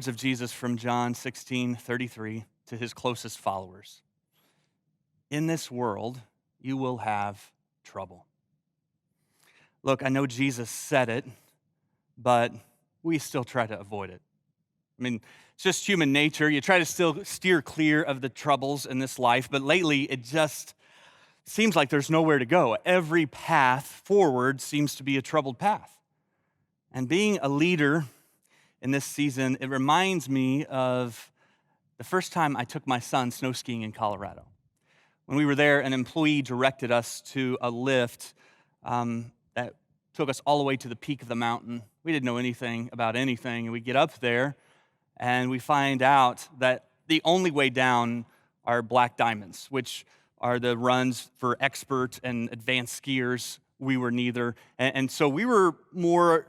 words of Jesus from John 16:33 to his closest followers. In this world, you will have trouble. Look, I know Jesus said it, but we still try to avoid it. I mean, it's just human nature. You try to still steer clear of the troubles in this life, but lately it just seems like there's nowhere to go. Every path forward seems to be a troubled path. And being a leader in this season, it reminds me of the first time I took my son snow skiing in Colorado. When we were there, an employee directed us to a lift that took us all the way to the peak of the mountain. We didn't know anything about anything, and we get up there, and we find out that the only way down are black diamonds, which are the runs for expert and advanced skiers. We were neither, and so we were more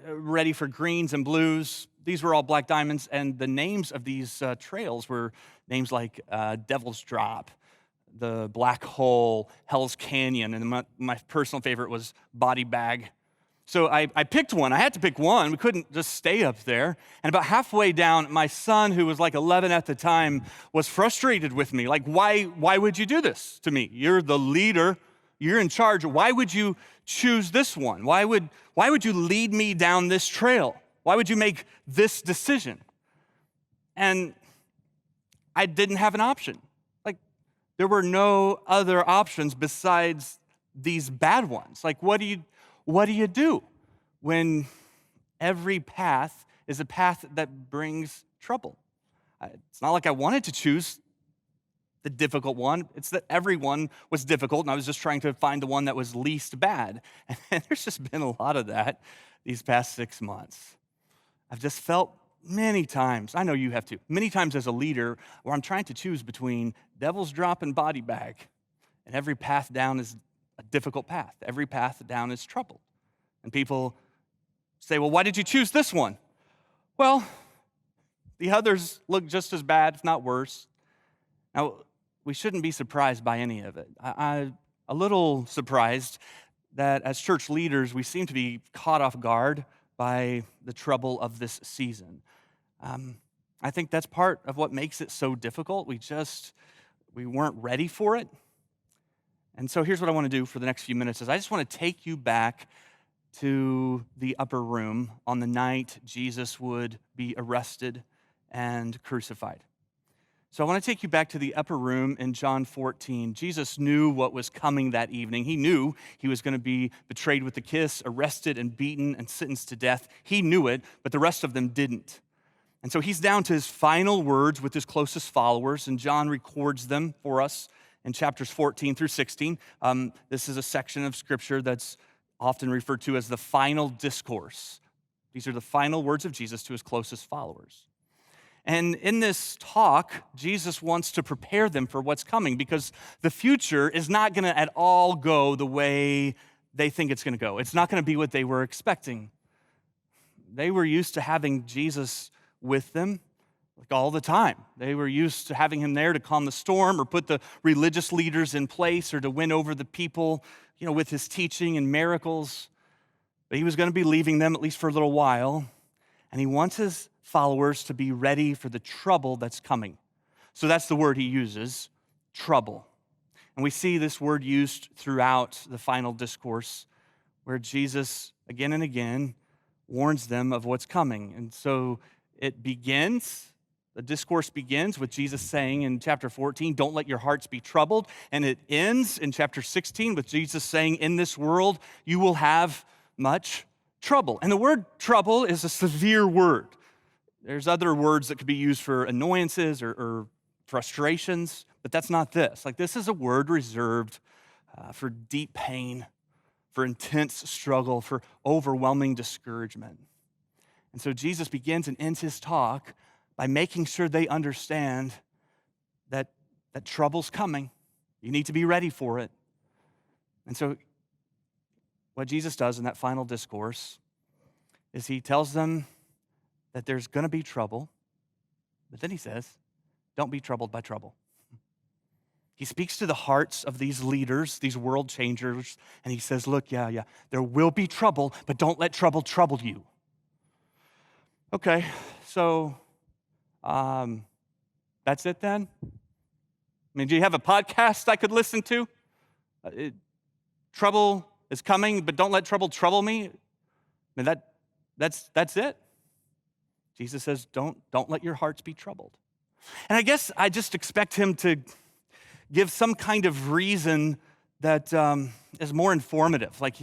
ready for greens and blues. These were all black diamonds, and the names of these trails were names like Devil's Drop, the Black Hole, Hell's Canyon, and my personal favorite was Body Bag. So I picked one. I had to pick one. We couldn't just stay up there. And about halfway down, my son, who was like 11 at the time, was frustrated with me. Like, why would you do this to me? You're the leader. You're in charge. Why would you choose this one? Why would you lead me down this trail? Why would you make this decision? And I didn't have an option. Like, there were no other options besides these bad ones. Like, what do you do when every path is a path that brings trouble? It's not like I wanted to choose the difficult one. It's that everyone was difficult, and I was just trying to find the one that was least bad. And there's just been a lot of that these past 6 months. I've just felt many times, I know you have too, many times as a leader where I'm trying to choose between Devil's Drop and Body Bag, and every path down is a difficult path. Every path down is trouble. And people say, well, why did you choose this one? Well, the others look just as bad, if not worse. Now, we shouldn't be surprised by any of it. I'm a little surprised that as church leaders, we seem to be caught off guard by the trouble of this season. I think that's part of what makes it so difficult. We weren't ready for it. And so here's what I want to do for the next few minutes is I just want to take you back to the upper room on the night Jesus would be arrested and crucified. So I want to take you back to the upper room in John 14. Jesus knew what was coming that evening. He knew he was going to be betrayed with a kiss, arrested and beaten and sentenced to death. He knew it, but the rest of them didn't. And so he's down to his final words with his closest followers, and John records them for us in chapters 14 through 16. This is a section of scripture that's often referred to as the final discourse. These are the final words of Jesus to his closest followers. And in this talk, Jesus wants to prepare them for what's coming because the future is not going to at all go the way they think it's going to go. It's not going to be what they were expecting. They were used to having Jesus with them like all the time. They were used to having him there to calm the storm or put the religious leaders in place or to win over the people, with his teaching and miracles. But he was going to be leaving them at least for a little while, and he wants his followers to be ready for the trouble that's coming. So that's the word he uses, trouble. And we see this word used throughout the final discourse where Jesus again and again warns them of what's coming. And so the discourse begins with Jesus saying in chapter 14, don't let your hearts be troubled. And it ends in chapter 16 with Jesus saying, in this world, you will have much trouble. And the word trouble is a severe word. There's other words that could be used for annoyances or frustrations, but that's not this. Like, this is a word reserved for deep pain, for intense struggle, for overwhelming discouragement. And so Jesus begins and ends his talk by making sure they understand that trouble's coming. You need to be ready for it. And so what Jesus does in that final discourse is he tells them that there's going to be trouble, but then he says, don't be troubled by trouble. He speaks to the hearts of these leaders, these world changers, and he says, look, yeah, there will be trouble, but don't let trouble trouble you. Okay, so that's it then? I mean, do you have a podcast I could listen to? Trouble is coming, but don't let trouble trouble me. I mean, that's it. Jesus says, don't let your hearts be troubled. And I guess I just expect him to give some kind of reason that is more informative. Like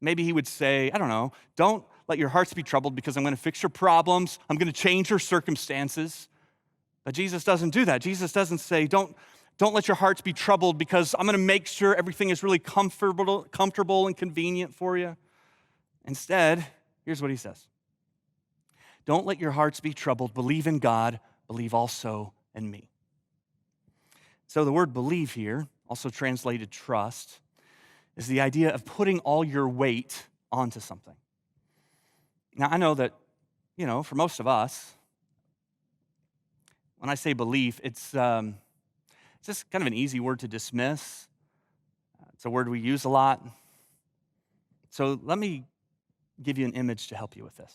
maybe he would say, I don't know, don't let your hearts be troubled because I'm going to fix your problems. I'm going to change your circumstances. But Jesus doesn't do that. Jesus doesn't say, don't let your hearts be troubled because I'm going to make sure everything is really comfortable and convenient for you. Instead, here's what he says. Don't let your hearts be troubled. Believe in God. Believe also in me. So the word believe here, also translated trust, is the idea of putting all your weight onto something. Now, I know that, for most of us, when I say belief, it's just kind of an easy word to dismiss. It's a word we use a lot. So let me give you an image to help you with this.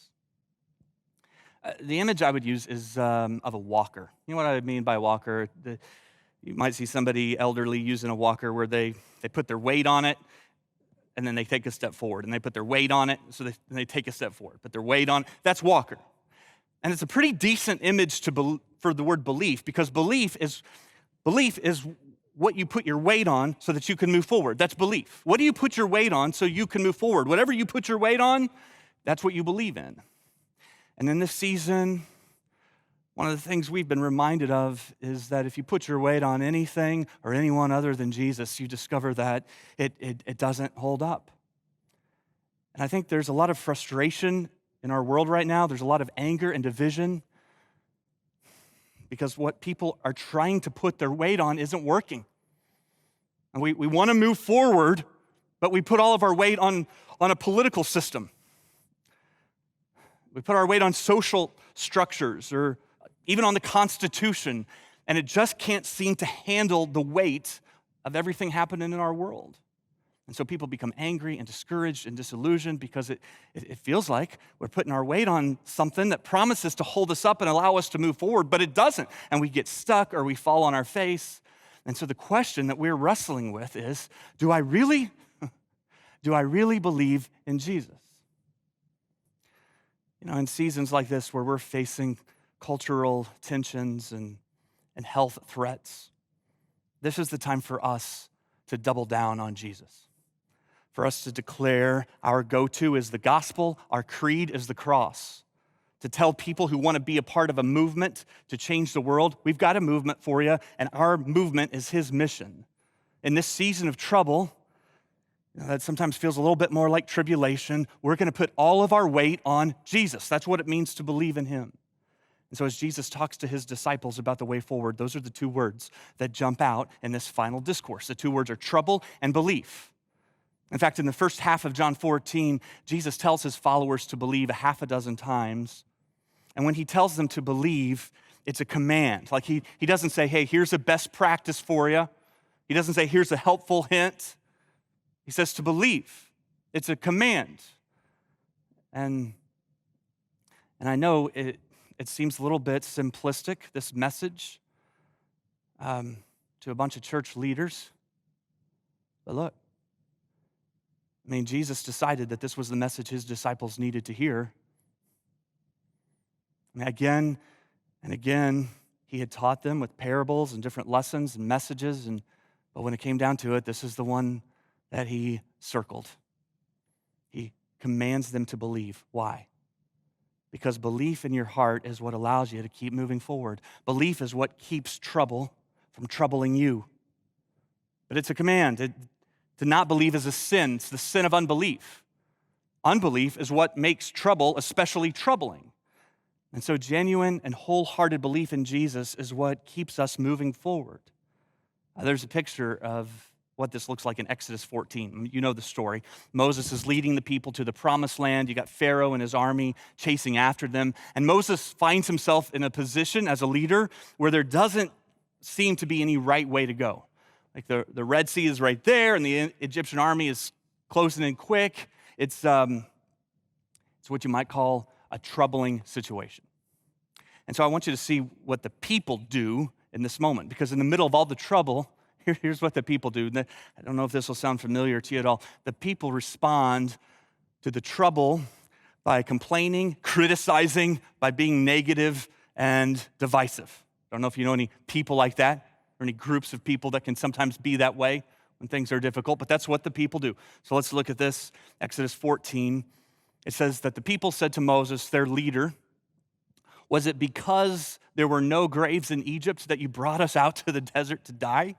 The image I would use is of a walker. You know what I mean by walker? You might see somebody elderly using a walker where they put their weight on it, and then they take a step forward, and they put their weight on it, so they take a step forward. Put their weight on it. That's walker. And it's a pretty decent image for the word belief, because belief is what you put your weight on so that you can move forward. That's belief. What do you put your weight on so you can move forward? Whatever you put your weight on, that's what you believe in. And in this season, one of the things we've been reminded of is that if you put your weight on anything or anyone other than Jesus, you discover that it doesn't hold up. And I think there's a lot of frustration in our world right now. There's a lot of anger and division because what people are trying to put their weight on isn't working. And we want to move forward, but we put all of our weight on a political system. We put our weight on social structures or even on the Constitution, and it just can't seem to handle the weight of everything happening in our world. And so people become angry and discouraged and disillusioned because it feels like we're putting our weight on something that promises to hold us up and allow us to move forward, but it doesn't. And we get stuck or we fall on our face. And so the question that we're wrestling with is, do I really believe in Jesus? In seasons like this where we're facing cultural tensions and health threats, this is the time for us to double down on Jesus. For us to declare our go-to is the gospel, our creed is the cross. To tell people who want to be a part of a movement to change the world, we've got a movement for you, and our movement is his mission. In this season of trouble, that sometimes feels a little bit more like tribulation, we're going to put all of our weight on Jesus. That's what it means to believe in him. And so as Jesus talks to his disciples about the way forward, those are the two words that jump out in this final discourse. The two words are trouble and belief. In fact, in the first half of John 14, Jesus tells his followers to believe a half a dozen times. And when he tells them to believe, it's a command. Like he doesn't say, hey, here's a best practice for you. He doesn't say, here's a helpful hint. He says to believe. It's a command. And I know it seems a little bit simplistic, this message, to a bunch of church leaders. But look, Jesus decided that this was the message his disciples needed to hear. Again and again, he had taught them with parables and different lessons and messages, but when it came down to it, this is the one that he circled. He commands them to believe. Why? Because belief in your heart is what allows you to keep moving forward. Belief is what keeps trouble from troubling you. But it's a command. To not believe is a sin. It's the sin of unbelief. Unbelief is what makes trouble especially troubling. And so genuine and wholehearted belief in Jesus is what keeps us moving forward. There's a picture of what this looks like in Exodus 14. You know the story. Moses is leading the people to the promised land. You got Pharaoh and his army chasing after them. And Moses finds himself in a position as a leader where there doesn't seem to be any right way to go. Like the Red Sea is right there, and the Egyptian army is closing in quick. It's what you might call a troubling situation. And so I want you to see what the people do in this moment, because in the middle of all the trouble, here's what the people do. I don't know if this will sound familiar to you at all. The people respond to the trouble by complaining, criticizing, by being negative and divisive. I don't know if you know any people like that or any groups of people that can sometimes be that way when things are difficult, but that's what the people do. So let's look at this. Exodus 14, it says that the people said to Moses, their leader, was it because there were no graves in Egypt that you brought us out to the desert to die?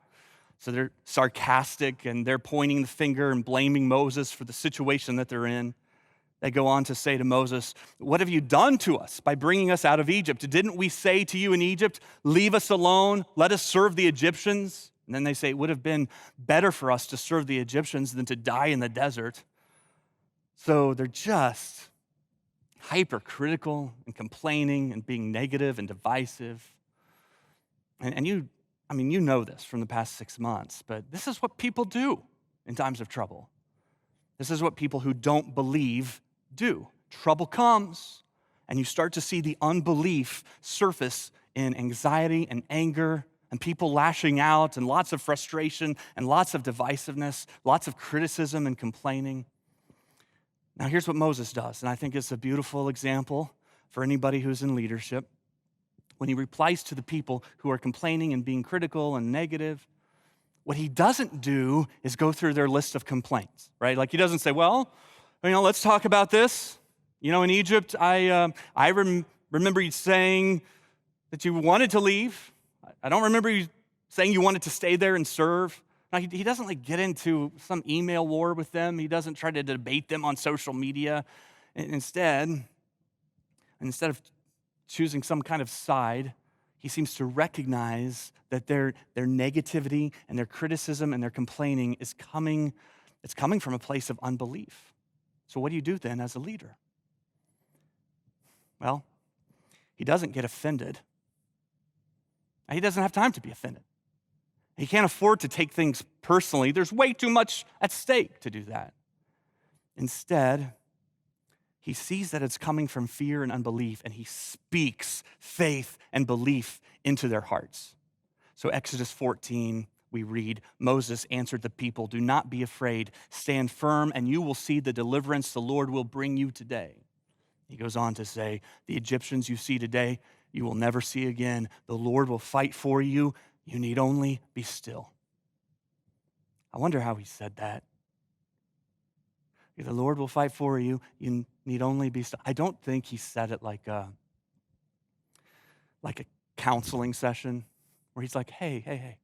So they're sarcastic and they're pointing the finger and blaming Moses for the situation that they're in. They go on to say to Moses, what have you done to us by bringing us out of Egypt? Didn't we say to you in Egypt, leave us alone, let us serve the Egyptians? And then they say, it would have been better for us to serve the Egyptians than to die in the desert. So they're just hypercritical and complaining and being negative and divisive. And you know this from the past 6 months, but this is what people do in times of trouble. This is what people who don't believe do. Trouble comes, and you start to see the unbelief surface in anxiety and anger and people lashing out and lots of frustration and lots of divisiveness, lots of criticism and complaining. Now, here's what Moses does, and I think it's a beautiful example for anybody who's in leadership. When he replies to the people who are complaining and being critical and negative, what he doesn't do is go through their list of complaints, right? Like he doesn't say, well, let's talk about this. In Egypt, I remember you saying that you wanted to leave. I don't remember you saying you wanted to stay there and serve. Now, he doesn't get into some email war with them. He doesn't try to debate them on social media. Instead of choosing some kind of side, he seems to recognize that their negativity and their criticism and their complaining is coming from a place of unbelief. So what do you do then as a leader? Well, he doesn't get offended. He doesn't have time to be offended. He can't afford to take things personally. There's way too much at stake to do that. Instead, he sees that it's coming from fear and unbelief, and he speaks faith and belief into their hearts. So Exodus 14, we read, Moses answered the people, do not be afraid. Stand firm, and you will see the deliverance the Lord will bring you today. He goes on to say, the Egyptians you see today, you will never see again. The Lord will fight for you. You need only be still. I wonder how he said that. The Lord will fight for you. You need only be still. I don't think he said it like a counseling session where he's like, hey,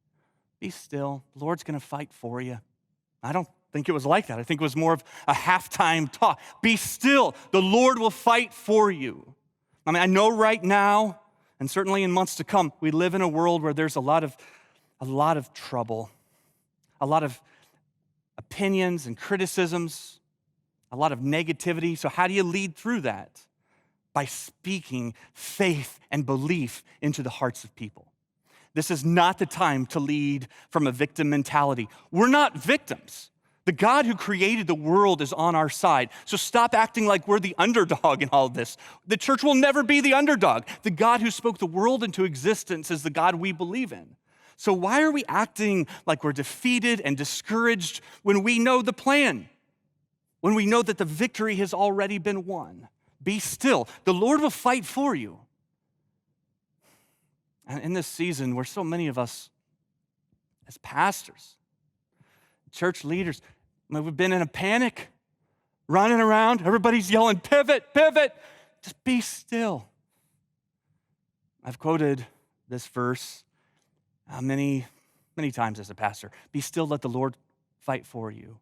be still. The Lord's going to fight for you. I don't think it was like that. I think it was more of a halftime talk. Be still. The Lord will fight for you. I know right now, and certainly in months to come, we live in a world where there's a lot of trouble, a lot of opinions and criticisms, a lot of negativity. So how do you lead through that? By speaking faith and belief into the hearts of people. This is not the time to lead from a victim mentality. We're not victims. The God who created the world is on our side. So stop acting like we're the underdog in all of this. The church will never be the underdog. The God who spoke the world into existence is the God we believe in. So why are we acting like we're defeated and discouraged when we know the plan? When we know that the victory has already been won? Be still. The Lord will fight for you. And in this season where so many of us as pastors, church leaders, we've been in a panic, running around. Everybody's yelling, pivot, pivot. Just be still. I've quoted this verse many times as a pastor. Be still, let the Lord fight for you.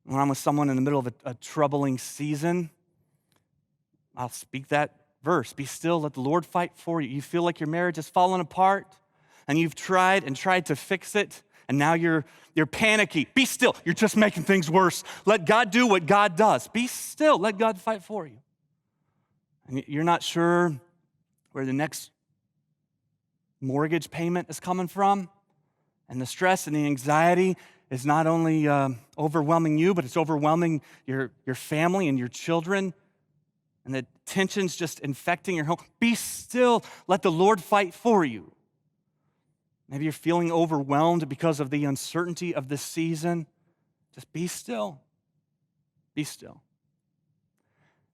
When I'm with someone in the middle of a troubling season, I'll speak that verse. Be still, let the Lord fight for you. You feel like your marriage has fallen apart, and you've tried to fix it, and now you're panicky. Be still. You're just making things worse. Let God do what God does. Be still. Let God fight for you. And you're not sure where the next mortgage payment is coming from, and the stress and the anxiety is not only overwhelming you, but it's overwhelming your family and your children. and the tension's just infecting your home, be still. Let the Lord fight for you. Maybe you're feeling overwhelmed because of the uncertainty of this season. Just be still. Be still.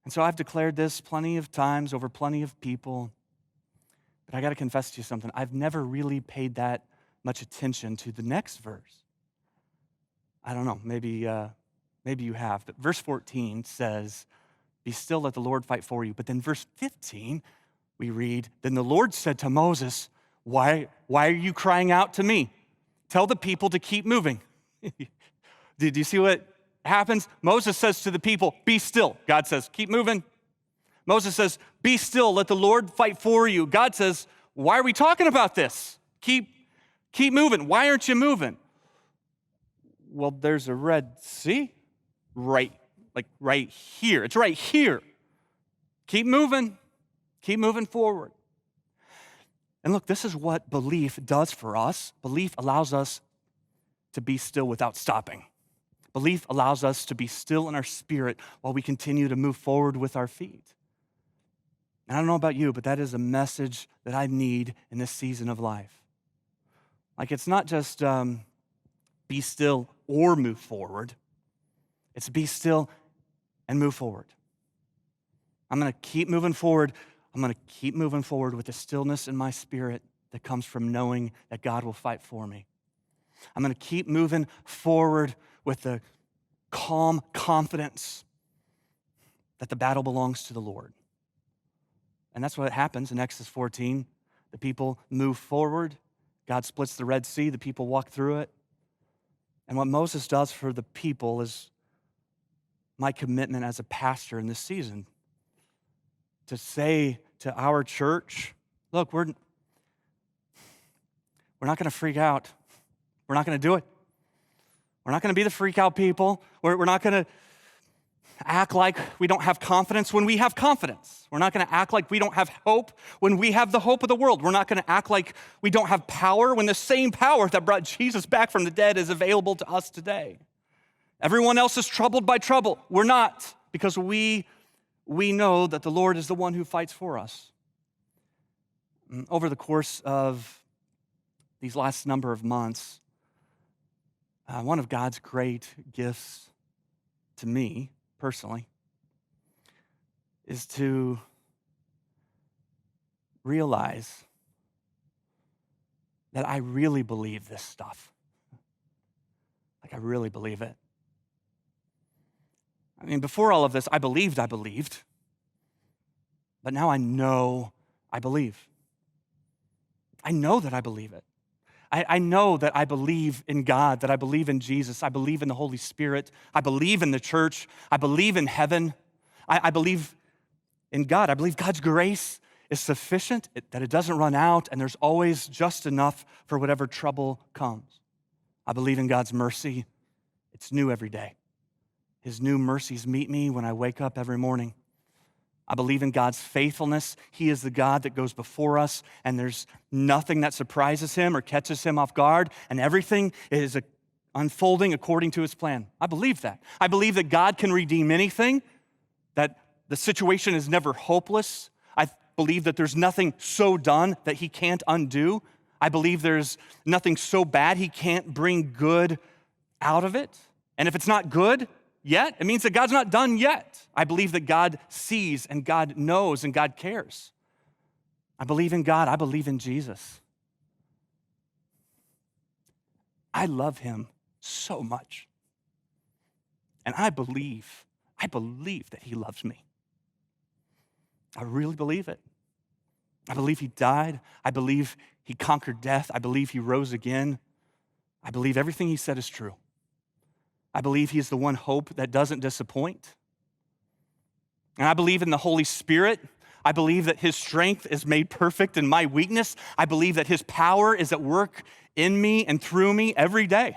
And so I've declared this plenty of times over plenty of people, but I got to confess to you something. I've never really paid that much attention to the next verse. I don't know, maybe you have, but verse 14 says, be still, let the Lord fight for you. But then verse 15, we read, then the Lord said to Moses, why are you crying out to me? Tell the people to keep moving. Did you see what happens? Moses says to the people, be still. God says, keep moving. Moses says, be still, let the Lord fight for you. God says, why are we talking about this? Keep moving. Why aren't you moving? Well, there's a Red Sea right here. It's right here. Keep moving. Keep moving forward. And look, this is what belief does for us. Belief allows us to be still without stopping. Belief allows us to be still in our spirit while we continue to move forward with our feet. And I don't know about you, but that is a message that I need in this season of life. Like, it's not just be still or move forward. It's be still and move forward. I'm going to keep moving forward. I'm going to keep moving forward with the stillness in my spirit that comes from knowing that God will fight for me. I'm going to keep moving forward with the calm confidence that the battle belongs to the Lord. And that's what happens in Exodus 14. The people move forward. God splits the Red Sea. The people walk through it. And what Moses does for the people is my commitment as a pastor in this season to say to our church, look, we're not going to freak out. We're not going to do it. We're not going to be the freak out people. We're not going to act like we don't have confidence when we have confidence. We're not going to act like we don't have hope when we have the hope of the world. We're not going to act like we don't have power when the same power that brought Jesus back from the dead is available to us today. Everyone else is troubled by trouble. We're not, because we know that the Lord is the one who fights for us. Over the course of these last number of months, one of God's great gifts to me, personally, is to realize that I really believe this stuff. Like, I really believe it. I mean, before all of this, I believed. But now I know I believe. I know that I believe it. I know that I believe in God, that I believe in Jesus. I believe in the Holy Spirit. I believe in the church. I believe in heaven. I believe in God. I believe God's grace is sufficient, that it doesn't run out, and there's always just enough for whatever trouble comes. I believe in God's mercy. It's new every day. His new mercies meet me when I wake up every morning. I believe in God's faithfulness. He is the God that goes before us, and there's nothing that surprises him or catches him off guard, and everything is unfolding according to his plan. I believe that. I believe that God can redeem anything, that the situation is never hopeless. I believe that there's nothing so done that he can't undo. I believe there's nothing so bad he can't bring good out of it. And if it's not good yet, it means that God's not done yet. I believe that God sees and God knows and God cares. I believe in God. I believe in Jesus. I love him so much. And I believe that he loves me. I really believe it. I believe he died. I believe he conquered death. I believe he rose again. I believe everything he said is true. I believe he is the one hope that doesn't disappoint. And I believe in the Holy Spirit. I believe that his strength is made perfect in my weakness. I believe that his power is at work in me and through me every day.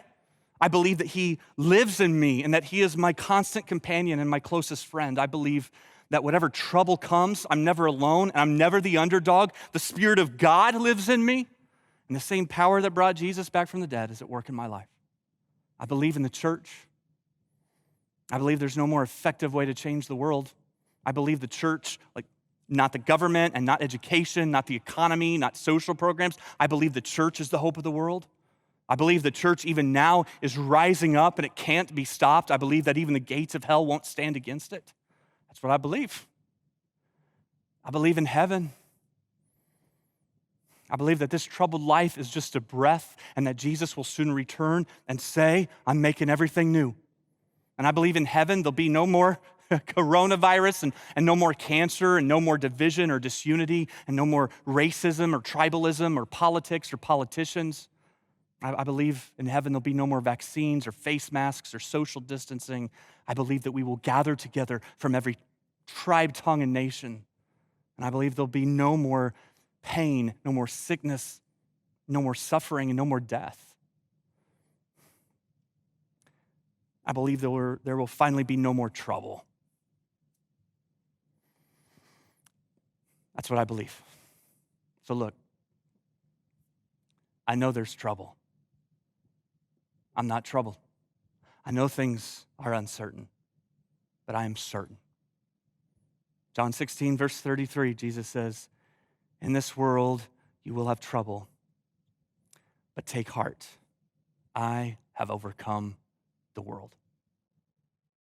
I believe that he lives in me and that he is my constant companion and my closest friend. I believe that whatever trouble comes, I'm never alone and I'm never the underdog. The Spirit of God lives in me, and the same power that brought Jesus back from the dead is at work in my life. I believe in the church. I believe there's no more effective way to change the world I believe the church, like not the government and not education, not the economy, not social programs. I believe the church is the hope of the world. I believe the church even now is rising up and it can't be stopped. I believe that even the gates of hell won't stand against it. That's what I believe. I believe in heaven. I believe that this troubled life is just a breath and that Jesus will soon return and say, I'm making everything new. And I believe in heaven there'll be no more coronavirus and no more cancer and no more division or disunity and no more racism or tribalism or politics or politicians. I believe in heaven there'll be no more vaccines or face masks or social distancing. I believe that we will gather together from every tribe, tongue, and nation. And I believe there'll be no more pain, no more sickness, no more suffering, and no more death. I believe there will finally be no more trouble. That's what I believe. So look, I know there's trouble. I'm not troubled. I know things are uncertain, but I am certain. John 16, verse 33, Jesus says, in this world you will have trouble, but take heart. I have overcome the world.